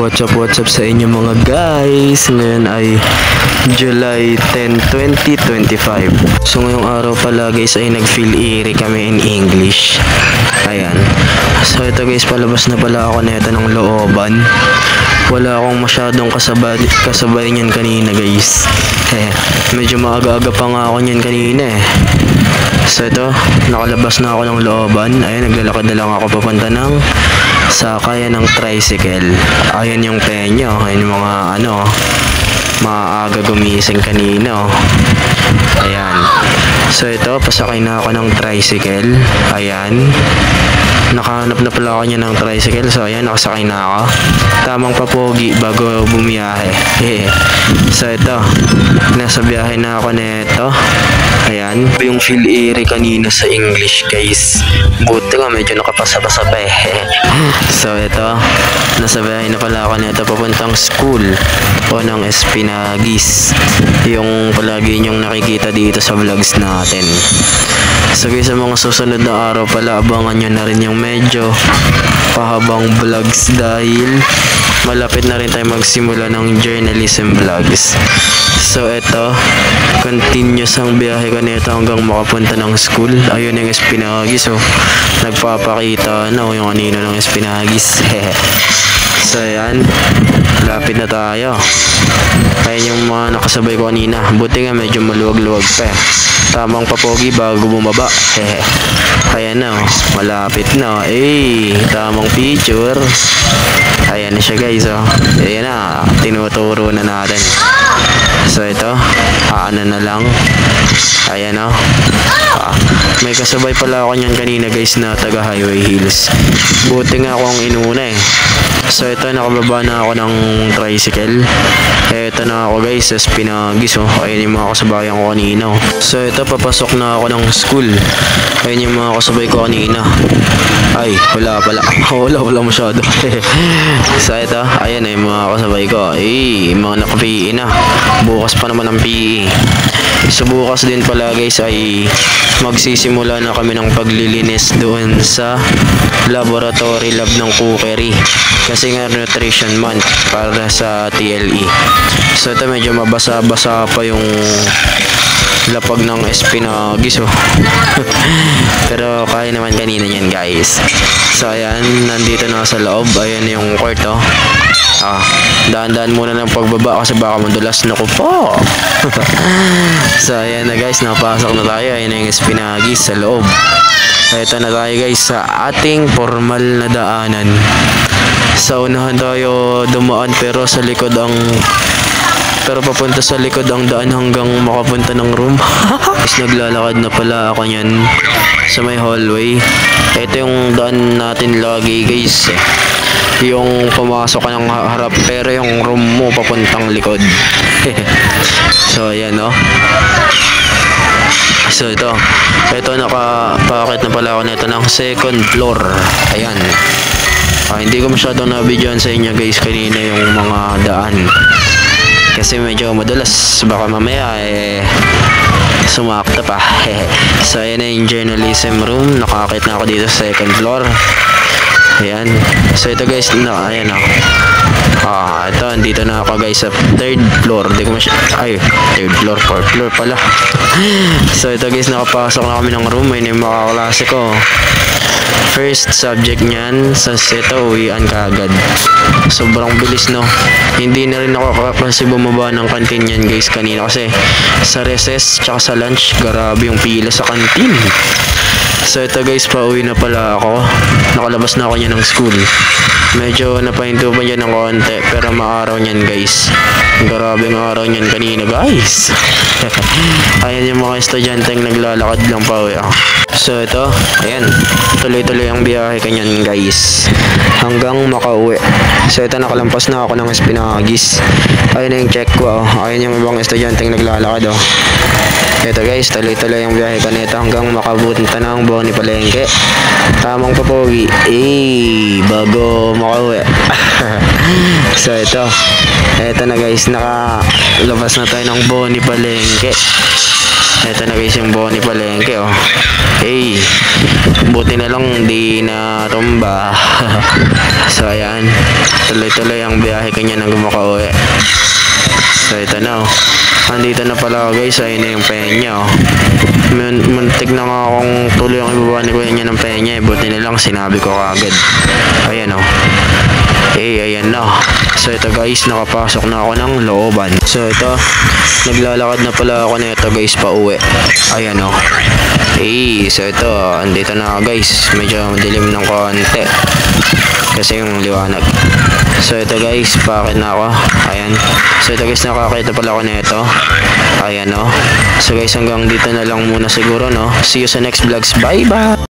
What's up sa inyo mga guys? Ngayon ay July 10, 2025. So ngayong araw pala guys ay nag-feel eerie kami in English. Ayan. So ito guys, palabas na pala ako nito ng looban. Wala akong masyadong kasabay niyan kanina guys. Medyo maaga-aga pa nga ako niyan kanina eh. So ito, nakalabas na ako ng looban. Ayan, naglalakad na lang ako papunta ng sakayan ng tricycle. Ayan yung penyo. Ayan yung mga maaga gumising kanina. Ayan. So ito, pasakay na ako ng tricycle. Ayan. Nakahanap na pala ako niya ng tricycle. So ayan, nakasakay na ako. Tamang papogi bago bumiyahe. So ito, nasa biyahe na ako nito. Ayan, yung feel eerie kanina sa English guys. Buti nga medyo nakapasa-pasa pa eh. So ito, nasa biyahe na pala ako nito papuntang school o ng Espinagis. Yung palagi nyong nakikita dito sa vlogs natin. So guys, sa mga susunod na araw pala, abangan nyo na rin yung medyo pahabang vlogs dahil malapit na rin tayo magsimula ng journalism vlogs. So eto, continuous ang biyahe ko nito hanggang makapunta ng school. Ayun yung Espinagis. So nagpapakita na yung kanino ng Espinagis. So ayan, lapit na tayo. Ayan yung mga nakasabay ko kanina. Buti nga medyo maluwag-luwag pa eh. Tamang papogi bago bumaba. Ayan na, malapit na. Tamang picture. Ayan na siya guys. Ayan na, tinuturo na natin. So ito, ano na lang. Ayan may kasabay pala ako niyan kanina guys na taga Highway Hills. Buti nga akong inuna eh. So ito, nakababa na ako ng tricycle. Ito na ako guys sa Espinagis. Ayan yung mga kasabayan ko kanina. So ito, papasok na ako ng school. Ayan yung mga kasabay ko kanina. Ay, wala pala. Wala masyado. So ito, ayan yung mga kasabay ko. Mga naka-PE na. Bukas pa naman ang PE. So bukas din pala guys ay magsisimula na kami ng paglilinis doon sa laboratory lab ng cookery. Kasi nga nutrition month para sa TLE. So ito, medyo mabasa-basa pa yung lapag ng Espinagis. Pero kaya naman kanina yan guys. So ayan, nandito na sa loob. Ayan yung court daan-daan muna ng pagbaba kasi baka madulas. Naku po. So ayan na guys, napasok na tayo. Ayan na yung Espinagis sa loob. Ito na tayo guys sa ating formal na daanan. Sa unahan tayo dumaan pero papunta sa likod ang daan hanggang makapunta ng room. Tapos naglalakad na pala ako niyan sa may hallway. Ito yung daan natin lagi guys. Yung pumasok ka ng harap pero yung room mo papuntang likod. So ayan So ito nakapakit na pala ako nito ng second floor. Ayan. Hindi ko masyadong na-videoan sa inyo guys kanina yung mga daan. Kasi medyo madulas. Baka mamaya sumakta pa. So ayan na yung journalism room. Nakakit na ako dito sa second floor. Ayan. So ito guys, ayan ito, andito na ako guys sa third floor. Third floor, fourth floor pala. So ito guys, nakapasok na kami ng room. May mga klase ko. First subject niyan sa ito, uwian kaagad. Sobrang bilis Hindi na rin ako kasi bumaba ng kantin yan guys kanina kasi sa recess tsaka sa lunch, grabe yung pila sa kantin. So ito guys, pauwi na pala ako. Nakalabas na ako niyan ng school. Medyo napahinto pa dyan ng konti pero maaraw niyan guys. Grabe ang araw niyan kanina guys. Ayan yung mga estudyanteng naglalakad lang pauwi So ito, ayan, tuloy-tuloy ang biyahe kanyan guys hanggang makauwi. So ito, nakalampas na ako ng Espinagis. Ayan na yung check ko. Ayan yung ibang estudyanteng naglalakad Ito guys, tuloy-tuloy ang biyahe ko nito hanggang makapunta ng Boni Palengke. Tamang papogi. Bago makauwi. So ito na guys, nakalabas na tayo ng Boni Palengke. Ito na guys yung Boni Palengke, oh. Buti na lang di na tumba. So ayan, tuloy-tuloy ang biyahe kanya nang makauwi. So ito na, oh. Andito na pala guys, ayun na yung penya, oh. Muntik na nga akong tuloy ang ibaba ni kuya niya ng penya, buti na lang sinabi ko kagad. Ayan, oh. Ayan na. So ito guys, nakapasok na ako ng looban. So ito, naglalakad na pala ako nito guys pa uwi. Ayan, oh. So ito, andito na guys, medyo madilim ng konti kasi yung liwanag. So ito guys, bakit na ako? Ayan. So ito guys, nakakita pala ako nito. Ayan, oh. So guys, hanggang dito na lang muna siguro, no. See you sa next vlogs. Bye bye.